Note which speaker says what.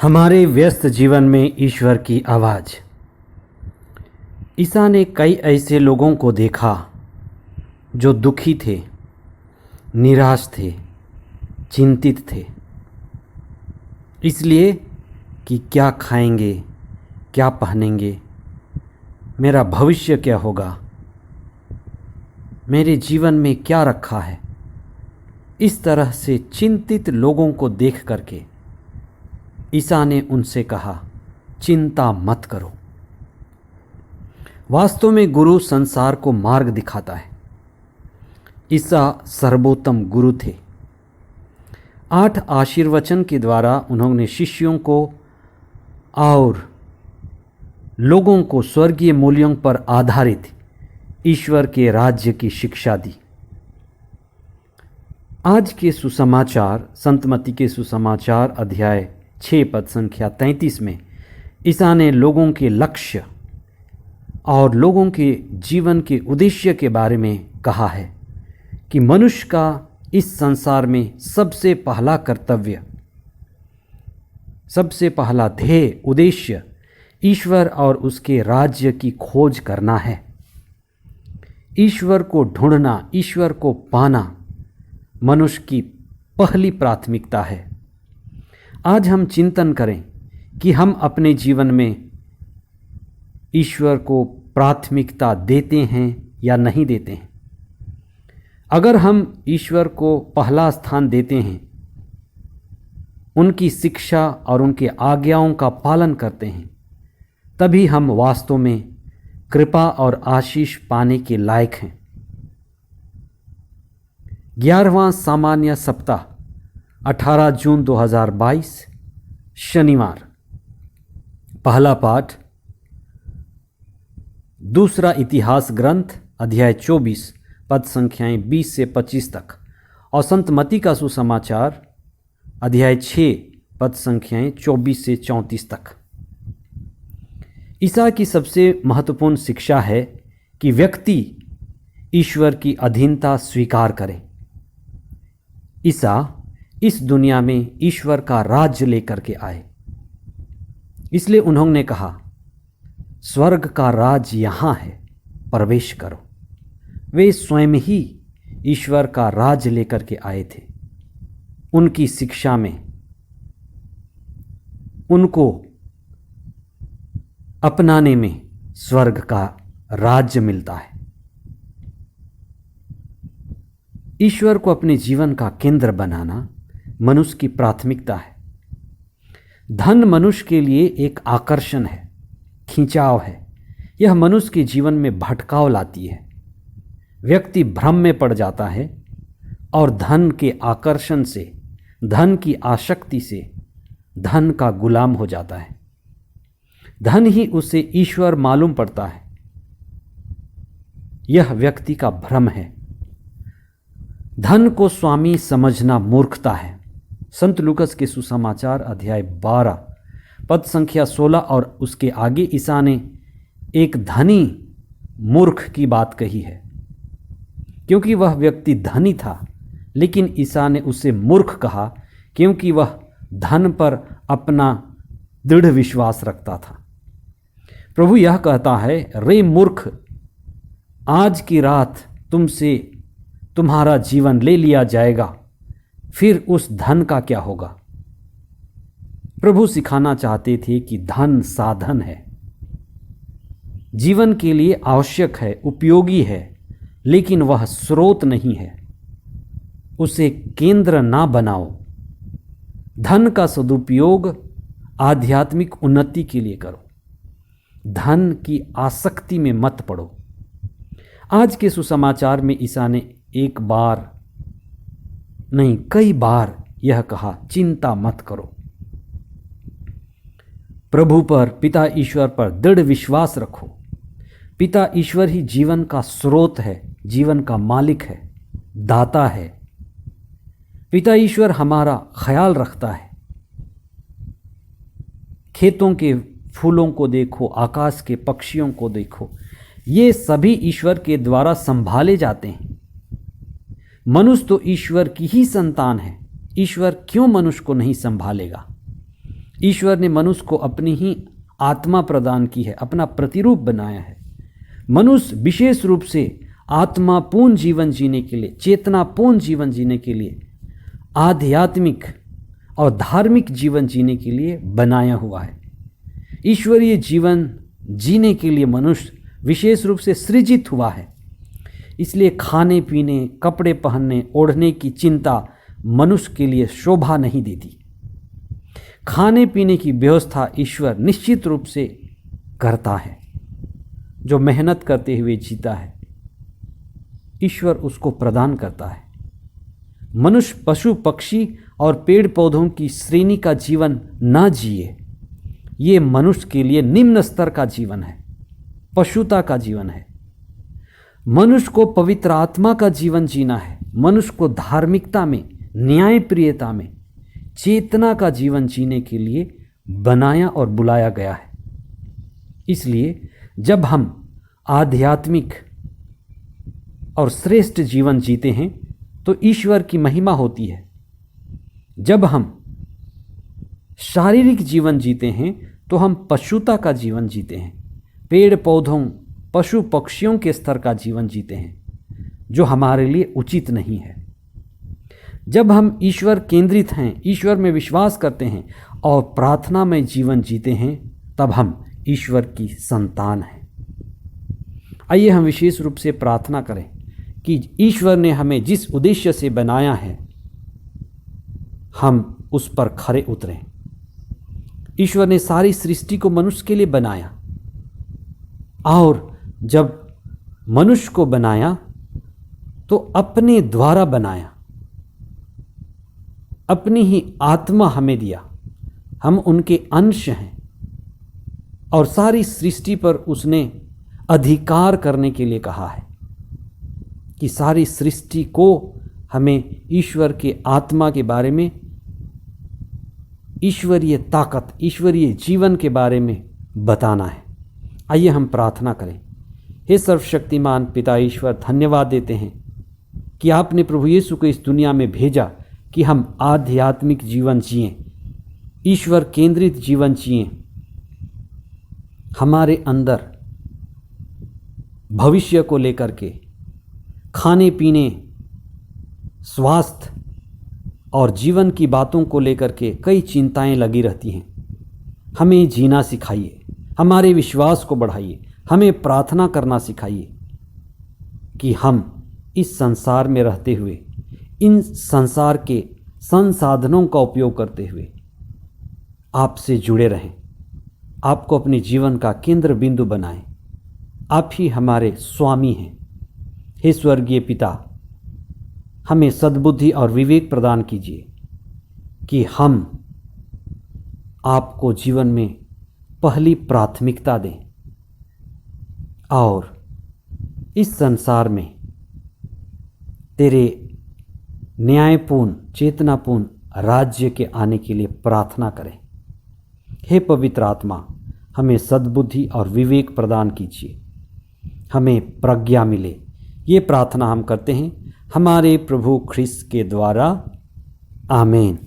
Speaker 1: हमारे व्यस्त जीवन में ईश्वर की आवाज़। ईसा ने कई ऐसे लोगों को देखा जो दुखी थे, निराश थे, चिंतित थे, इसलिए कि क्या खाएंगे, क्या पहनेंगे, मेरा भविष्य क्या होगा, मेरे जीवन में क्या रखा है। इस तरह से चिंतित लोगों को देख करके ईसा ने उनसे कहा, चिंता मत करो। वास्तव में गुरु संसार को मार्ग दिखाता है। ईसा सर्वोत्तम गुरु थे। 8 आशीर्वचन के द्वारा उन्होंने शिष्यों को और लोगों को स्वर्गीय मूल्यों पर आधारित ईश्वर के राज्य की शिक्षा दी। आज के सुसमाचार, संत मत्ती के सुसमाचार अध्याय 6 पद संख्या 33 में ईसा ने लोगों के लक्ष्य और लोगों के जीवन के उद्देश्य के बारे में कहा है कि मनुष्य का इस संसार में सबसे पहला कर्तव्य, सबसे पहला ध्येय, उद्देश्य ईश्वर और उसके राज्य की खोज करना है। ईश्वर को ढूंढना, ईश्वर को पाना मनुष्य की पहली प्राथमिकता है। आज हम चिंतन करें कि हम अपने जीवन में ईश्वर को प्राथमिकता देते हैं या नहीं देते हैं। अगर हम ईश्वर को पहला स्थान देते हैं, उनकी शिक्षा और उनके आज्ञाओं का पालन करते हैं, तभी हम वास्तव में कृपा और आशीष पाने के लायक हैं। 11वां सामान्य सप्ताह 18 जून 2022 शनिवार। पहला पाठ दूसरा इतिहास ग्रंथ अध्याय 24 पद संख्याएं 20 से 25 तक और संत मत्ती का सुसमाचार अध्याय 6 पद संख्याएं 24 से 34 तक। ईसा की सबसे महत्वपूर्ण शिक्षा है कि व्यक्ति ईश्वर की अधीनता स्वीकार करे। ईसा इस दुनिया में ईश्वर का राज्य लेकर के आए, इसलिए उन्होंने कहा, स्वर्ग का राज यहाँ है, प्रवेश करो। वे स्वयं ही ईश्वर का राज लेकर के आए थे। उनकी शिक्षा में उनको अपनाने में स्वर्ग का राज्य मिलता है। ईश्वर को अपने जीवन का केंद्र बनाना मनुष्य की प्राथमिकता है। धन मनुष्य के लिए एक आकर्षण है, खिंचाव है। यह मनुष्य के जीवन में भटकाव लाती है। व्यक्ति भ्रम में पड़ जाता है और धन के आकर्षण से, धन की आसक्ति से धन का गुलाम हो जाता है। धन ही उसे ईश्वर मालूम पड़ता है। यह व्यक्ति का भ्रम है। धन को स्वामी समझना मूर्खता है। संत लूकस के सुसमाचार अध्याय 12 पद संख्या 16 और उसके आगे ईसा ने एक धनी मूर्ख की बात कही है, क्योंकि वह व्यक्ति धनी था, लेकिन ईसा ने उसे मूर्ख कहा क्योंकि वह धन पर अपना दृढ़ विश्वास रखता था। प्रभु यह कहता है, रे मूर्ख, आज की रात तुमसे तुम्हारा जीवन ले लिया जाएगा, फिर उस धन का क्या होगा। प्रभु सिखाना चाहते थे कि धन साधन है, जीवन के लिए आवश्यक है, उपयोगी है, लेकिन वह स्रोत नहीं है। उसे केंद्र ना बनाओ। धन का सदुपयोग आध्यात्मिक उन्नति के लिए करो। धन की आसक्ति में मत पड़ो। आज के सुसमाचार में ईसा ने एक बार नहीं, कई बार यह कहा, चिंता मत करो। प्रभु पर, पिता ईश्वर पर दृढ़ विश्वास रखो। पिता ईश्वर ही जीवन का स्रोत है, जीवन का मालिक है, दाता है। पिता ईश्वर हमारा ख्याल रखता है। खेतों के फूलों को देखो, आकाश के पक्षियों को देखो, ये सभी ईश्वर के द्वारा संभाले जाते हैं। मनुष्य तो ईश्वर की ही संतान है। ईश्वर क्यों मनुष्य को नहीं संभालेगा? ईश्वर ने मनुष्य को अपनी ही आत्मा प्रदान की है, अपना प्रतिरूप बनाया है। मनुष्य विशेष रूप से आत्मापूर्ण जीवन जीने के लिए, चेतनापूर्ण जीवन जीने के लिए, आध्यात्मिक और धार्मिक जीवन जीने के लिए बनाया हुआ है। ईश्वरीय जीवन जीने के लिए मनुष्य विशेष रूप से सृजित हुआ है। इसलिए खाने पीने, कपड़े पहनने, ओढ़ने की चिंता मनुष्य के लिए शोभा नहीं देती। खाने पीने की व्यवस्था ईश्वर निश्चित रूप से करता है। जो मेहनत करते हुए जीता है, ईश्वर उसको प्रदान करता है। मनुष्य पशु पक्षी और पेड़ पौधों की श्रेणी का जीवन ना जिए। ये मनुष्य के लिए निम्न स्तर का जीवन है, पशुता का जीवन है। मनुष्य को पवित्र आत्मा का जीवन जीना है। मनुष्य को धार्मिकता में, न्यायप्रियता में, चेतना का जीवन जीने के लिए बनाया और बुलाया गया है। इसलिए जब हम आध्यात्मिक और श्रेष्ठ जीवन जीते हैं तो ईश्वर की महिमा होती है। जब हम शारीरिक जीवन जीते हैं तो हम पशुता का जीवन जीते हैं, पेड़ पौधों, पशु पक्षियों के स्तर का जीवन जीते हैं, जो हमारे लिए उचित नहीं है। जब हम ईश्वर केंद्रित हैं, ईश्वर में विश्वास करते हैं और प्रार्थना में जीवन जीते हैं, तब हम ईश्वर की संतान हैं। आइए हम विशेष रूप से प्रार्थना करें कि ईश्वर ने हमें जिस उद्देश्य से बनाया है, हम उस पर खरे उतरें। ईश्वर ने सारी सृष्टि को मनुष्य के लिए बनाया, और जब मनुष्य को बनाया तो अपने द्वारा बनाया, अपनी ही आत्मा हमें दिया। हम उनके अंश हैं और सारी सृष्टि पर उसने अधिकार करने के लिए कहा है कि सारी सृष्टि को हमें ईश्वर के आत्मा के बारे में, ईश्वरीय ताकत, ईश्वरीय जीवन के बारे में बताना है। आइए हम प्रार्थना करें। हे सर्वशक्तिमान पिता ईश्वर, धन्यवाद देते हैं कि आपने प्रभु यीशु को इस दुनिया में भेजा कि हम आध्यात्मिक जीवन जिएं, ईश्वर केंद्रित जीवन जिएं। हमारे अंदर भविष्य को लेकर के, खाने पीने, स्वास्थ्य और जीवन की बातों को लेकर के कई चिंताएं लगी रहती हैं। हमें जीना सिखाइए, हमारे विश्वास को बढ़ाइए, हमें प्रार्थना करना सिखाइए कि हम इस संसार में रहते हुए, इन संसार के संसाधनों का उपयोग करते हुए आपसे जुड़े रहें, आपको अपने जीवन का केंद्र बिंदु बनाएं। आप ही हमारे स्वामी हैं। हे स्वर्गीय पिता, हमें सद्बुद्धि और विवेक प्रदान कीजिए कि हम आपको जीवन में पहली प्राथमिकता दें और इस संसार में तेरे न्यायपूर्ण, चेतनापूर्ण राज्य के आने के लिए प्रार्थना करें। हे पवित्र आत्मा, हमें सद्बुद्धि और विवेक प्रदान कीजिए, हमें प्रज्ञा मिले। ये प्रार्थना हम करते हैं हमारे प्रभु ख्रिस्त के द्वारा। आमीन।